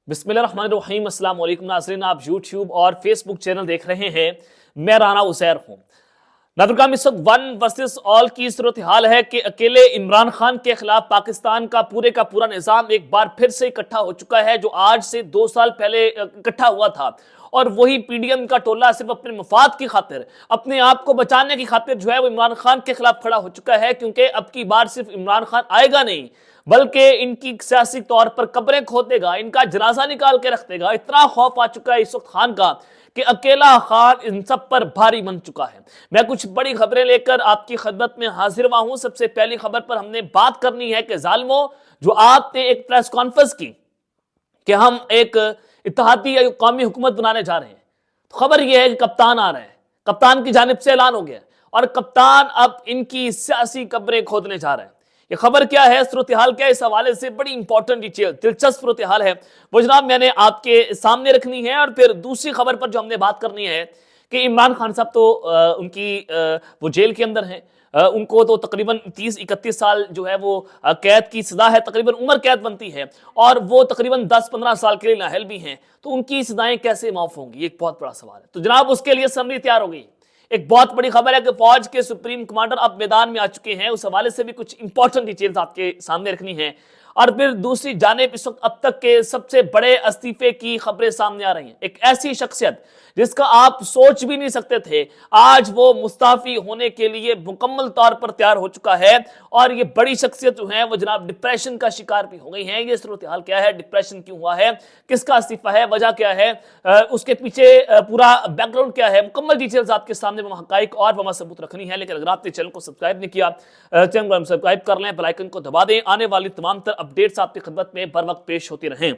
بسم اللہ الرحمن الرحیم۔ السلام علیکم ناظرین، آپ یوٹیوب اور فیس بک چینل دیکھ رہے ہیں، میں رانا عزیر ہوں۔ ناظرین، اس وقت ون ورسز آل کی صورتحال ہے کہ اکیلے عمران خان کے خلاف پاکستان کا پورا نظام ایک بار پھر سے اکٹھا ہو چکا ہے، جو آج سے 2 سال پہلے اکٹھا ہوا تھا، اور وہی پی ڈی ایم کا ٹولہ صرف اپنے مفاد کی خاطر، اپنے آپ کو بچانے کی خاطر جو ہے وہ عمران خان کے خلاف کھڑا ہو چکا ہے، کیونکہ اب کی بار صرف عمران خان آئے گا نہیں، بلکہ ان کی سیاسی طور پر قبریں کھود دے گا، ان کا جنازہ نکال کے رکھ دے گا۔ اتنا خوف آ چکا ہے اس وقت خان کا کہ اکیلا خان ان سب پر بھاری بن چکا ہے۔ میں کچھ بڑی خبریں لے کر آپ کی خدمت میں حاضر ہوا ہوں۔ سب سے پہلی خبر پر ہم نے بات کرنی ہے کہ ظالموں، جو آپ نے ایک پریس کانفرنس کی کہ ہم ایک اتحادی یا قومی حکومت بنانے جا رہے ہیں، تو خبر یہ ہے کہ کپتان آ رہے ہیں، کپتان کی جانب سے اعلان ہو گیا، اور کپتان اب ان کی سیاسی قبریں کھودنے جا رہے ہیں۔ یہ خبر کیا ہے، صورتحال کیا ہے، اس حوالے سے بڑی امپورٹنٹ ڈیٹیل، دلچسپ صورتحال ہے، وہ جناب میں نے آپ کے سامنے رکھنی ہے۔ اور پھر دوسری خبر پر جو ہم نے بات کرنی ہے کہ عمران خان صاحب تو ان کی وہ جیل کے اندر ہیں، ان کو تو تقریباً 30-31 سال جو ہے وہ قید کی سزا ہے، تقریباً عمر قید بنتی ہے، اور وہ تقریباً 10-15 سال کے لیے نااہل بھی ہیں، تو ان کی سزائیں کیسے معاف ہوں گی، یہ ایک بہت بڑا سوال ہے۔ تو جناب اس کے لیے سمری تیار ہو گئی۔ ایک بہت بڑی خبر ہے کہ فوج کے سپریم کمانڈر اب میدان میں آ چکے ہیں، اس حوالے سے بھی کچھ امپورٹنٹ ڈیٹیلز آپ کے سامنے رکھنی ہیں۔ اور پھر دوسری جانب اس وقت اب تک کے سب سے بڑے استعفے کی خبریں سامنے آ رہی ہیں۔ ایک ایسی شخصیت جس کا آپ سوچ بھی نہیں سکتے تھے، آج وہ مستعفی ہونے کے لیے مکمل طور پر تیار ہو چکا ہے، اور یہ بڑی شخصیت جو ہے وہ جناب ڈپریشن کا شکار بھی ہو گئی ہیں۔ یہ صورتحال کیا ہے، ڈپریشن کیوں ہوا ہے، کس کا استعفیٰ ہے، وجہ کیا ہے، اس کے پیچھے پورا بیک گراؤنڈ کیا ہے، مکمل ڈیٹیلز آپ کے سامنے حقائق اور وما ثبوت رکھنی ہے۔ لیکن اگر آپ نے چینل کو سبسکرائب نہیں کیا، چینل کو سبسکرائب کر لیں، بیل آئیکن کو دبا دیں، آنے والی تمام تر اپڈیٹس آپ کی خدمت میں بر وقت پیش ہوتی رہیں۔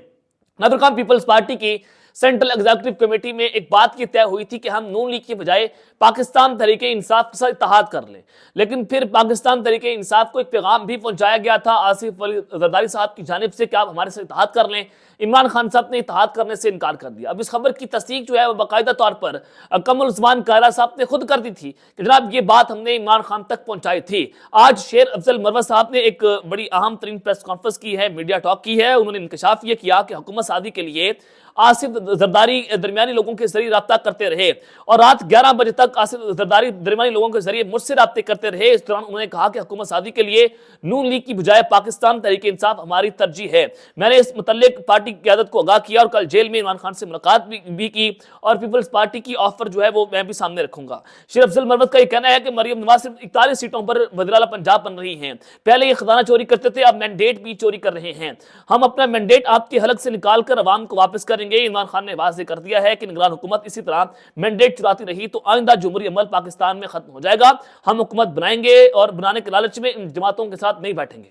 ناظرین، پیپلز پارٹی کی سینٹرل ایگزیکٹو کمیٹی میں ایک بات کی طے ہوئی تھی کہ ہم نون لیگ کی بجائے پاکستان تحریک انصاف کے ساتھ اتحاد کر لیں، لیکن پھر پاکستان تحریک انصاف کو ایک پیغام بھی پہنچایا گیا تھا آصف علی زرداری صاحب کی جانب سے کہ آپ ہمارے ساتھ اتحاد کر لیں۔ عمران خان صاحب نے اتحاد کرنے سے انکار کر دیا۔ اب اس خبر کی تصدیق جو ہے وہ باقاعدہ طور پر قمر عثمان کائرہ صاحب نے خود کر دی تھی کہ جناب یہ بات ہم نے عمران خان تک پہنچائی تھی۔ آج شیر افضل مروت صاحب نے ایک بڑی اہم ترین پریس کانفرنس کی ہے، میڈیا ٹاک کی ہے۔ انہوں نے انکشاف یہ کیا کہ حکومت سازی کے لیے آصف زرداری درمیانی لوگوں کے ذریعے رابطہ کرتے رہے، اور رات 11 بجے تک آصف زرداری درمیانی لوگوں کے ذریعے مجھ سے رابطے کرتے رہے۔ اس دوران انہوں نے کہا کہ حکومت سازی کے لیے نون لیگ کی بجائے پاکستان تحریک انصاف ہماری ترجیح ہے۔ میں نے اس متعلق پارٹی کی قیادت کو آگاہ کیا، اور کل جیل میں عمران خان سے ملاقات بھی کی، اور پیپلز پارٹی کی آفر جو ہے وہ میں بھی سامنے رکھوں گا۔ شیر افضل مروت کا یہ کہنا ہے کہ مریم نواز صرف 41 سیٹوں پر وزیراعلیٰ پنجاب بن رہی ہیں، پہلے یہ خزانہ چوری کرتے تھے، اب مینڈیٹ بھی چوری کر رہے ہیں۔ ہم اپنا مینڈیٹ آپ کے حلق سے نکال کر عوام کو واپس کریں گے۔ عمران خان نے واضح کر دیا ہے کہ نگران حکومت اسی طرح مینڈیٹ چراتی رہی تو آئندہ جمہوری عمل پاکستان میں ختم ہو جائے گا۔ ہم حکومت بنائیں گے، اور بنانے کے لالچ میں ان جماعتوں کے ساتھ نہیں بیٹھیں گے۔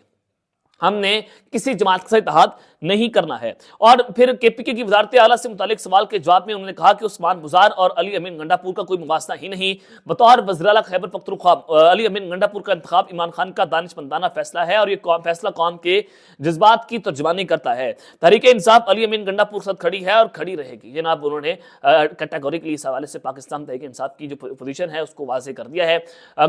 ہم نے کسی جماعت کے ساتھ اتحاد نہیں کرنا ہے۔ اور پھر کے پی کے کی وزارت اعلیٰ سے متعلق سوال کے جواب میں انہوں نے کہا کہ عثمان بزار اور علی امین گنڈا پور کا کوئی موازنہ ہی نہیں۔ بطور وزیراعلیٰ خیبر پختونخوا علی امین گنڈا پور کا انتخاب عمران خان کا دانشمندانہ فیصلہ ہے، اور یہ فیصلہ قوم کے جذبات کی ترجمانی کرتا ہے۔ تحریک انصاف علی امین گنڈا پور ساتھ کھڑی ہے اور کھڑی رہے گی۔ جناب انہوں نے کیٹیگوریکلی اس حوالے سے پاکستان تحریک انصاف کی جو پوزیشن ہے اس کو واضح کر دیا ہے۔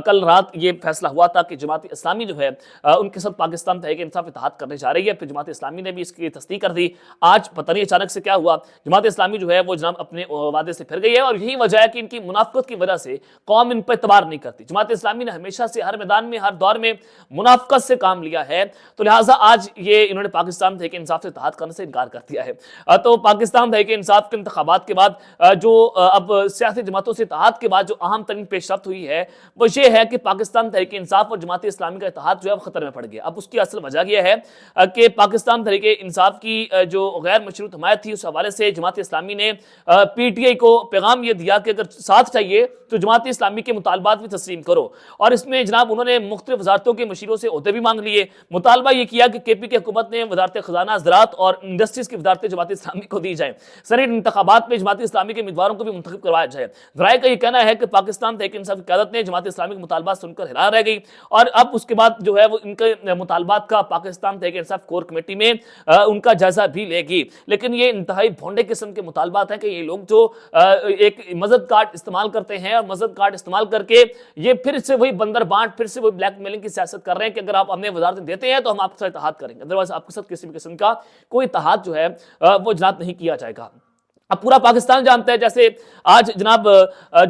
کل رات یہ فیصلہ ہوا تھا کہ جماعت اسلامی جو ہے ان کے ساتھ پاکستان تحریک انصاف اتحاد کرنے جا رہی ہے، پھر جماعت اسلامی نے بھی اس کی تصدیق کر دی۔ آج پتہ نہیں اچانک سے کیا ہوا، جماعت اسلامی جو ہے وہ جناب اپنے وعدے سے پھر گئی ہے، اور یہی وجہ ہے کہ ان کی منافقت کی وجہ سے قوم ان پر اعتبار نہیں کرتی۔ جماعت اسلامی نے ہمیشہ سے ہر میدان میں، ہر دور میں منافقت سے کام لیا ہے، تو لہٰذا آج یہ انہوں نے پاکستان تحریک انصاف سے اتحاد کرنے سے انکار کر دیا ہے۔ تو پاکستان تحریک انصاف کے انتخابات کے بعد جو اب سیاسی جماعتوں سے اتحاد کے بعد جو اہم ترین پیش رفت ہوئی ہے وہ یہ ہے کہ پاکستان تحریک انصاف اور جماعت اسلامی کا اتحاد جو ہے وہ خطر میں پڑ گیا۔ اب اس کی اصل وجہ یہ ہے کہ پاکستان تحریک انصاف کی جو غیر مشروط حمایت تھی، اس حوالے سے جماعت اسلامی نے پی ٹی آئی کو پیغام یہ دیا کہ اگر ساتھ چاہیے تو جماعت اسلامی کے مطالبات بھی تسلیم کرو، اور اس میں جناب انہوں نے مختلف وزارتوں کے مشیروں سے عہدے بھی مانگ لیے۔ مطالبہ یہ کیا کہ کے پی کے حکومت نے وزارت خزانہ، زراعت اور انڈسٹریز کی وزارتیں جماعت اسلامی کو دی جائیں، سینیٹ انتخابات میں جماعت اسلامی کے امیدواروں کو بھی منتخب کروایا جائے۔ ذرائع کا یہ کہنا ہے کہ پاکستان تحریک انصاف کی قیادت نے جماعت اسلامی کے مطالبات سن کر حیران رہ گئی، اور اب اس کے بعد جو ہے وہ ان کے مطالبات کا پاکستان تحریک انصاف کور کمیٹی میں ان کا جائزہ بھی لے گی. لیکن یہ انتہائی بھونڈے قسم کے مطالبات ہیں کہ یہ لوگ جو ایک مزد کارڈ استعمال کرتے ہیں اور مزد کارڈ استعمال کر کے یہ پھر سے وہی بندر بانٹ، پھر سے وہی بلیک میلنگ کی سیاست کر رہے ہیں کہ اگر آپ ہمیں وزارتیں دیتے ہیں تو ہم آپ کے ساتھ اتحاد کریں گے، ادروائز آپ کے ساتھ کسی بھی قسم کا کوئی اتحاد جو ہے وہ جناب نہیں کیا جائے گا. اب پورا پاکستان جانتا ہے، جیسے آج جناب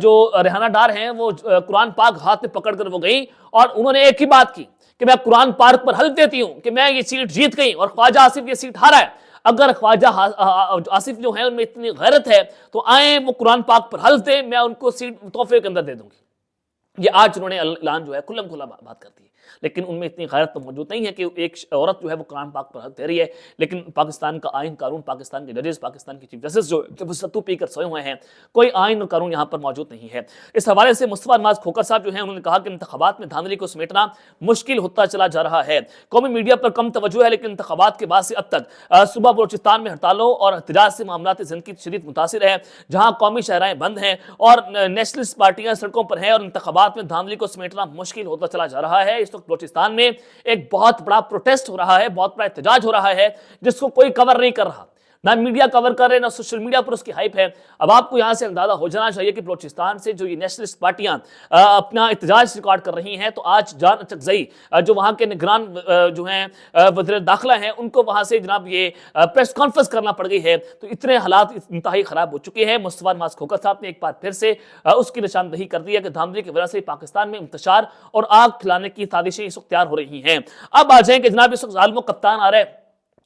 جو ریحانہ ڈار ہیں وہ قرآن پاک ہاتھ میں پکڑ کر وہ گئیں اور انہوں نے ایک ہی بات کی کہ میں قرآن پاک پر حلف دیتی ہوں کہ میں یہ سیٹ جیت گئی اور خواجہ آصف یہ سیٹ ہارا ہے. اگر خواجہ آصف جو ہیں ان میں اتنی غیرت ہے تو آئیں وہ قرآن پاک پر حلف دیں، میں ان کو سیٹ تحفے کے اندر دے دوں گی. یہ آج انہوں نے اعلان جو ہے کھلم کھلا بات کرتی ہے. لیکن ان میں اتنی غیرت تو موجود نہیں ہے کہ ایک عورت جو ہے وہ قرآن پاک پر حق دے رہی ہے. لیکن پاکستان کا آئین قانون، پاکستان کے ججز، پاکستان کی چیف جسٹس جو ستو پی کر سوئے ہوئے ہیں، کوئی آئین اور قانون یہاں پر موجود نہیں ہے. اس حوالے سے مصطفیٰ نواز کھوکھر صاحب جو ہیں انہوں نے کہا کہ انتخابات میں دھاندلی کو سمیٹنا مشکل ہوتا چلا جا رہا ہے. قومی میڈیا پر کم توجہ ہے، لیکن انتخابات کے بعد سے اب تک صوبہ بلوچستان میں ہڑتالوں اور احتجاج سے معاملات زندگی شدید متاثر ہے، جہاں قومی شاہراہیں بند ہیں اور نیشنلسٹ پارٹیاں سڑکوں پر ہیں اور انتخابات میں دھاندلی کو سمیٹنا مشکل ہوتا چلا جا رہا ہے. اس وقت بلوچستان میں ایک بہت بڑا پروٹیسٹ ہو رہا ہے، بہت بڑا احتجاج ہو رہا ہے جس کو کوئی کور نہیں کر رہا، نہ میڈیا کور کر رہے، نہ سوشل میڈیا پر اس کی ہائپ ہے. اب آپ کو یہاں سے اندازہ ہو جانا چاہیے کہ بلوچستان سے جو یہ نیشنلسٹ پارٹیاں اپنا احتجاج ریکارڈ کر رہی ہیں، تو آج جان اچکزئی جو وہاں کے نگران جو ہیں وزیر داخلہ ہیں، ان کو وہاں سے جناب یہ پریس کانفرنس کرنا پڑ گئی ہے. تو اتنے حالات انتہائی خراب ہو چکے ہیں. مصطفیٰ نواز کھوکھر صاحب نے ایک بار پھر سے اس کی نشاندہی کر دی ہے کہ دھاندلی کی وجہ سے پاکستان میں انتشار اور آگ کھلانے کی سازشیں اس وقت تیار ہو رہی ہیں. اب آ جائیں کہ جناب اس وقت ظالم و کپتان آ رہے ہیں،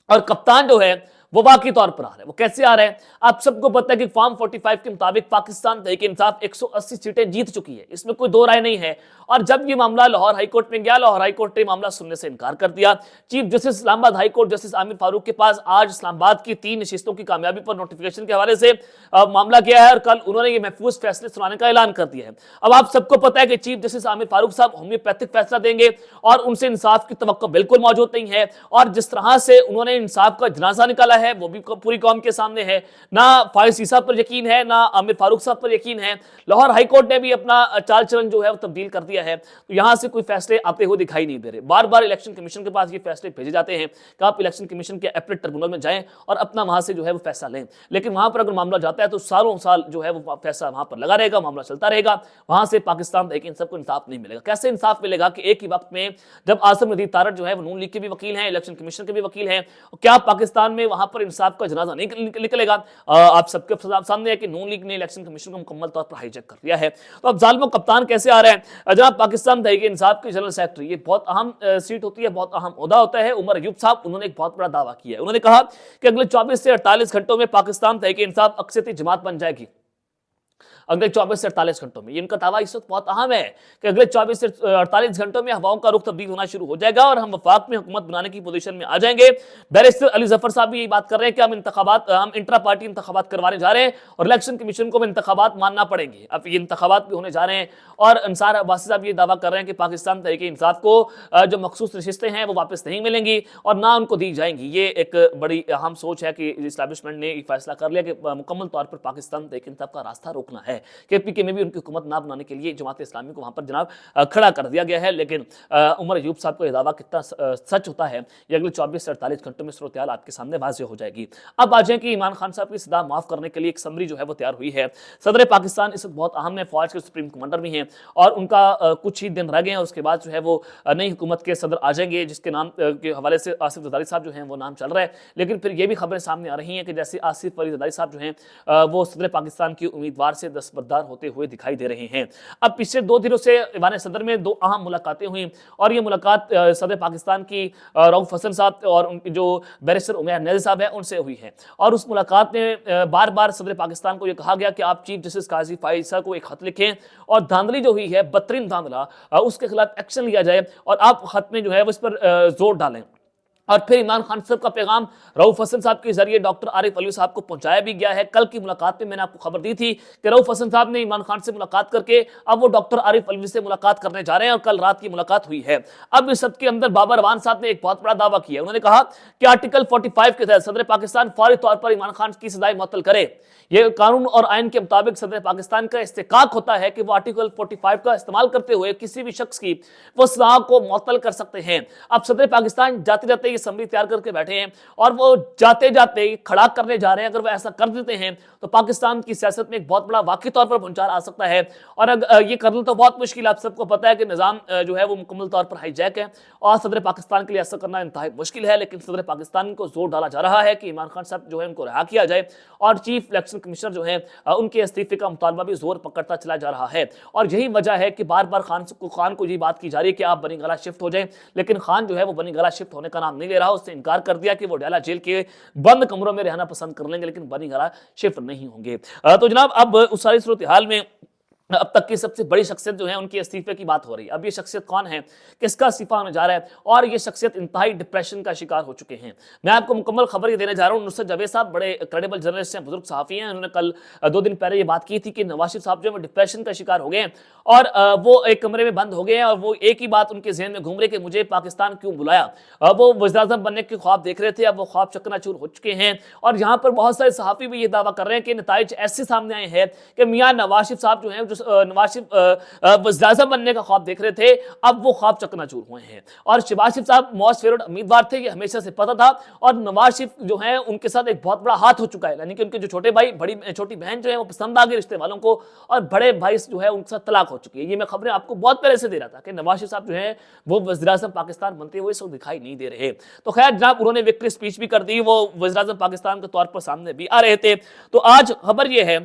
اور کپتان جو ہے وہ واقعی طور پر آ رہے ہیں. وہ کیسے آ رہے ہیں؟ آپ سب کو پتہ ہے کہ فارم 45 کے مطابق پاکستان تحریک انصاف 180 سیٹیں جیت چکی ہے، اس میں کوئی دو رائے نہیں ہے. اور جب یہ معاملہ لاہور ہائی کورٹ میں گیا، لاہور ہائی کورٹ نے معاملہ سننے سے انکار کر دیا. چیف جسٹس اسلام آباد ہائی کورٹ جسٹس عامر فاروق کے پاس آج اسلام آباد کی 3 نشستوں کی کامیابی پر نوٹیفیکیشن کے حوالے سے معاملہ کیا ہے، اور کل انہوں نے یہ محفوظ فیصلے سنانے کا اعلان کر دیا ہے. اب آپ سب کو پتہ ہے کہ چیف جسٹس عامر فاروق صاحب ہومیوپیتھک فیصلہ دیں گے اور ان سے انصاف کی توقع بالکل موجود نہیں ہے. اور جس طرح سے انہوں نے انصاف کا جنازہ نکالا ہے وہ بھی پوری قوم کے سامنے ہے. نہ فائز صاحب پر یقین ہے، نہ عامر فاروق صاحب پر یقین ہے. لاہور ہائی کورٹ نے بھی اپنا چال چلن جو ہے وہ تبدیل کر دیا ہے. تو یہاں سے کوئی فیصلے آتے ہوئے دکھائی نہیں دے رہے. بار بار الیکشن کمیشن کے پاس یہ فیصلے بھیجے جاتے ہیں کہ آپ الیکشن کمیشن کے اپیلیٹ ٹربیونل میں جائیں اور اپنا وہاں سے جو ہے وہ فیصلہ لیں. لیکن وہاں پر اگر معاملہ جاتا ہے تو سالوں سال جو ہے وہ فیصلہ وہاں پر لگا رہے گا، معاملہ چلتا رہے گا. وہاں سے پاکستان لیکن سب کو انصاف نہیں ملے گا. کیسے انصاف ملے گا کہ ایک ہی وقت میں جب عاصم ندیر تارڑ جو ہے وہ نون لیگ کے بھی وکیل ہیں، الیکشن کمیشن کے بھی وکیل ہیں، کیا پاکستان میں وہاں پر انصاف کا جنازہ نہیں نکلے گا؟ آپ سب کے سامنے ہے کہ نون لیگ نے الیکشن کمیشن کو مکمل طور پر ہائی جیک کر دیا ہے. تو اب ظالم و کپتان کیسے آ رہے ہیں؟ جناب پاکستان تحریک انصاف کے جنرل سیکرٹری، یہ بہت اہم سیٹ ہوتی ہے، بہت اہم عہدہ ہوتا ہے، عمر ایوب صاحب، انہوں نے ایک بہت بڑا دعویٰ کیا ہے. انہوں نے کہا کہ اگلے 24 سے 48 گھنٹوں میں پاکستان تحریک انصاف اکثریتی جماعت بن جائے گی. اگلے 24 سے 48 گھنٹوں میں، یہ ان کا دعویٰ اس وقت بہت اہم ہے کہ اگلے 24 سے 48 گھنٹوں میں ہواؤں کا رخ تبدیل ہونا شروع ہو جائے گا اور ہم وفاق میں حکومت بنانے کی پوزیشن میں آ جائیں گے. بیرسٹر علی ظفر صاحب بھی یہی بات کر رہے ہیں کہ ہم انٹرا پارٹی انتخابات کروانے جا رہے ہیں اور الیکشن کمیشن کو انتخابات ماننا پڑیں گے. اب یہ انتخابات بھی ہونے جا رہے ہیں اور انصار عباسی صاحب یہ دعویٰ کر رہے ہیں کہ پاکستان تحریک انصاف کو جو مخصوص نشستیں ہیں وہ واپس نہیں ملیں گی اور نہ ان کو دی جائیں گی. یہ ایک بڑی اہم سوچ ہے کہ اسٹیبلشمنٹ نے یہ فیصلہ کر لیا کہ مکمل طور پر پاکستان تحریک انصاف کا راستہ روکنا ہے. کہ پی کے میں بھی ان کی حکومت نہ بنانے کے لیے جماعت اسلامی کو وہاں پر جناب کھڑا کر دیا گیا ہے. لیکن عمر ایوب صاحب کو یہ دعویٰ کتنا سچ ہوتا ہے یہ اگلے 24 سے 48 گھنٹوں میں صورتحال آپ کے سامنے واضح ہو جائے گی. اب آ جائیں کہ عمران خان صاحب کی صدا معاف کرنے کے لیے ایک سمری جو ہے وہ تیار ہوئی ہے. صدر پاکستان اس وقت بہت اہم ہے، فوج کے سپریم کمانڈر بھی ہیں اور ان کا کچھ ہی دن رہ گئے ہیں، اس کے بعد جو ہے وہ نئی حکومت کے صدر آ جائیں گے جس کے نام کے حوالے سے آصف زرداری صاحب جو ہیں وہ نام چل رہا ہے. لیکن پھر یہ بھی خبریں سامنے آ رہی ہیں کہ جیسے آصف علی زرداری صاحب جو ہیں وہ صدر پاکستان کی امیدوار سے دستبردار ہوتے ہوئے دکھائی دے رہے ہیں. اب پچھلے 2 دنوں سے ایوان صدر میں 2 اہم ملاقاتیں ہوئیں اور یہ ملاقات صدر پاکستان کی رؤف حسن صاحب اور ان کی جو بیرسٹر عمیر نیازی صاحب ہیں ان سے ہوئی ہے. اور اس ملاقات میں بار بار صدر پاکستان کو یہ کہا گیا کہ آپ چیف جسٹس قاضی فائز عیسیٰ کو ایک خط لکھیں اور دھاندلی جو ہوئی ہے بدترین دھاندلا اس کے خلاف ایکشن لیا جائے اور آپ خط میں جو ہے وہ اس پر زور ڈالیں. اور پھر عمران خان صاحب کا پیغام رؤف حسن صاحب کے ذریعے ڈاکٹر عارف علوی صاحب کو پہنچایا بھی گیا ہے. کل کی ملاقات میں نے آپ کو خبر دی تھی کہ رؤف حسن صاحب نے عمران خان سے ملاقات کر کے اب وہ ڈاکٹر عارف علوی سے ملاقات کرنے جا رہے ہیں اور کل رات کی ملاقات ہوئی ہے. اب اس سب کے اندر بابر روان صاحب نے ایک بہت بڑا دعویٰ کیا. انہوں نے کہا کہ آرٹیکل 45 کے تحت صدر پاکستان فوری طور پر عمران خان کی سزائے معطل کرے. یہ قانون اور آئین کے مطابق صدر پاکستان کا استحقاق ہوتا ہے کہ وہ آرٹیکل 45 کا استعمال کرتے ہوئے کسی بھی شخص کی وہ سزا کو معطل کر سکتے ہیں. اب صدر پاکستان جاتے جاتے یہ اسمبلی تیار کر کے بیٹھے ہیں اور وہ جاتے جاتے کھڑا کرنے جا رہے ہیں. اگر وہ ایسا کر دیتے ہیں تو پاکستان کی سیاست میں ایک بہت بڑا واقعی طور پر بھونچال آ سکتا ہے. اور یہ کرنا تو بہت مشکل ہے. آپ سب کو پتہ ہے کہ نظام جو ہے وہ مکمل طور پر ہائی جیک ہے اور صدر پاکستان کے لیے ایسا کرنا انتہائی مشکل ہے. لیکن صدر پاکستان کو زور ڈالا جا رہا ہے کہ عمران خان صاحب جو ہے ان کو رہا کیا جائے اور چیف الیکشن کمشنر جو ہیں ان کے استعفے کا مطالبہ بھی زور پکڑتا چلا جا رہا ہے. اور یہی وجہ ہے کہ بار بار خان کو یہ بات کی جا رہی ہے کہ آپ بنی گالہ شفٹ ہو جائیں. لیکن خان جو ہے وہ بنی گالہ شفٹ ہونے کا نام نہیں لے رہا. اس نے انکار کر دیا کہ وہ ڈیلا جیل کے بند کمروں میں رہنا پسند کر لیں گے لیکن بنی گالہ شفٹ نہیں ہوں گے. تو جناب اب اس ساری صورتحال میں اب تک کی سب سے بڑی شخصیت جو ہے ان کے استعفے کی بات ہو رہی ہے. اب یہ شخصیت کون ہے, کس کا استعفیٰ ہونے جا رہا ہے, اور یہ شخصیت انتہائی ڈپریشن کا شکار ہو چکے ہیں. میں آپ کو مکمل خبر یہ دینے جا رہا ہوں. نصرت جاوید صاحب بڑے کریڈیبل جرنلسٹ ہیں, بزرگ صحافی ہیں. انہوں نے کل 2 دن پہلے یہ بات کی تھی کہ نواز شریف صاحب جو ہے وہ ڈپریشن کا شکار ہو گئے ہیں اور وہ ایک کمرے میں بند ہو گئے ہیں اور وہ ایک ہی بات ان کے ذہن میں گھوم رہی کہ مجھے پاکستان کیوں بلایا. وہ وزیر اعظم بننے کے خواب دیکھ رہے تھے, اب وہ خواب چکنا چور ہو چکے ہیں. اور یہاں پر بہت سارے صحافی بھی یہ دعویٰ کر رہے ہیں کہ نتائج ایسے سامنے آئے ہیں کہ میاں نواز شریف صاحب جو ہیں نواز شریف وزیر اعظم بننے کا خواب دیکھ رہے تھے, اب وہ خواب چکنا چور ہوئے ہیں. اور شہباز شریف صاحب موسٹ فیورٹ امیدوار تھے, یہ ہمیشہ سے پتہ تھا. اور نواز شریف جو ہیں ان کے ساتھ ایک بہت بڑا ہاتھ ہو چکا ہے, یعنی کہ ان کے جو چھوٹے بھائی چھوٹی بہن جو ہے وہ پسند آ گئی رشتے والوں کو, اور بڑے بھائی جو ہے ان کے ساتھ طلاق ہو چکی ہے. یہ میں خبریں آپ کو بہت پہلے سے دے رہا تھا کہ نواز شریف صاحب جو ہیں وہ وزیر اعظم پاکستان بنتے ہوئے اس وقت دکھائی نہیں دے رہے. تو خیر جناب انہوں نے وکٹری اسپیچ بھی کر دی, وہ وزیر اعظم پاکستان کے طور پر سامنے بھی آ رہے تھے. تو آج خبر کیا ہے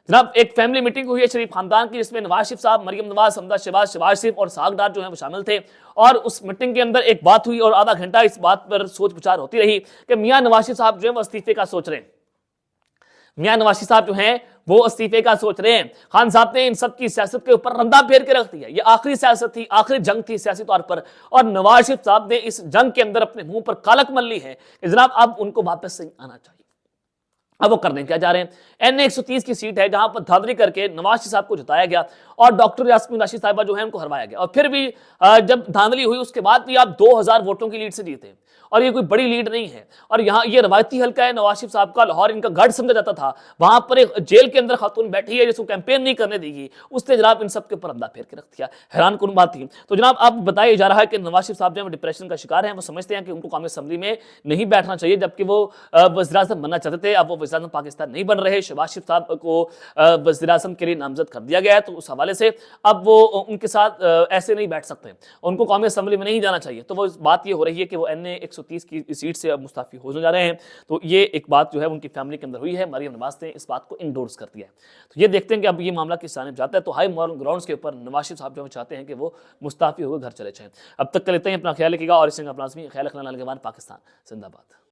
جناب, ایک فیملی میٹنگ ہوئی ہے شریف خاندان کی, جس میں نواز شریف صاحب, مریم نواز, حمزہ شہباز شریف اور ساغ ڈار جو ہیں وہ شامل تھے. اور اس میٹنگ کے اندر ایک بات ہوئی اور آدھا گھنٹہ اس بات پر سوچ بچار ہوتی رہی کہ میاں نواز شریف صاحب جو ہیں وہ استعفے کا سوچ رہے ہیں. میاں نواز شریف صاحب جو ہیں وہ استعفے کا سوچ رہے ہیں. خان صاحب نے ان سب کی سیاست کے اوپر رندہ پھیر کے رکھ دیا. یہ آخری سیاست تھی, آخری جنگ تھی سیاسی طور پر, اور نواز شریف صاحب نے اس جنگ کے اندر اپنے منہ پر کالک مل لی ہے کہ جناب اب ان کو واپس سے آنا چاہیے. اب وہ کرنے کیا جا رہے ہیں, این 130 کی سیٹ ہے جہاں پر دھاندلی کر کے نواز شریف صاحب کو جتایا گیا اور ڈاکٹر یاسمین راشد صاحبہ جو ہیں ان کو ہروایا گیا. اور پھر بھی جب دھاندلی ہوئی اس کے بعد بھی آپ 2000 ووٹوں کی لیڈ سے جیتے, اور یہ کوئی بڑی لیڈ نہیں ہے. اور یہاں یہ روایتی حلقہ ہے نواز شریف صاحب کا, لاہور ان کا گڑھ سمجھا جاتا تھا. وہاں پر ایک جیل کے اندر خاتون بیٹھی ہے جس کو کیمپین نہیں کرنے دی گئی, اس نے جناب ان سب کے اوپر رندہ پھیر کے رکھ دیا. حیران کن بات تھی. تو جناب اب بتایا جا رہا ہے کہ نواز شریف صاحب جو ہے وہ ڈپریشن کا شکار ہیں. وہ سمجھتے ہیں کہ ان کو قومی اسمبلی میں نہیں بیٹھنا چاہیے, جبکہ وہ وزیر اعظم بننا چاہتے تھے. اب وہ وزیر اعظم پاکستان نہیں بن رہے. شہباز شریف صاحب کو وزیر اعظم کے لیے نامزد کر دیا گیا ہے, تو اس حوالے سے اب وہ ان کے ساتھ ایسے نہیں بیٹھ سکتے, ان کو قومی اسمبلی میں نہیں جانا چاہیے. تو وہ بات یہ ہو رہی ہے کہ وہ این 130 کی سیٹ سے اب مستعفی ہونے جا رہے ہیں. تو یہ ایک بات جو ہے ان کی فیملی کے اندر ہوئی ہے. مریم نواز نے اس بات کو انڈورس کر دیا ہے. تو یہ دیکھتے ہیں کہ اب یہ معاملہ کس جانب جاتا ہے. تو ہائی مورل گراؤنڈز کے اوپر نواز شریف صاحب جو چاہتے ہیں کہ وہ مستعفی ہو کر گھر چلے جائیں. اب تک کے لیتے ہیں, اپنا خیال رکھیے گا اور اس سے اپنا خیال رکھنا. پاکستان زندہ باد.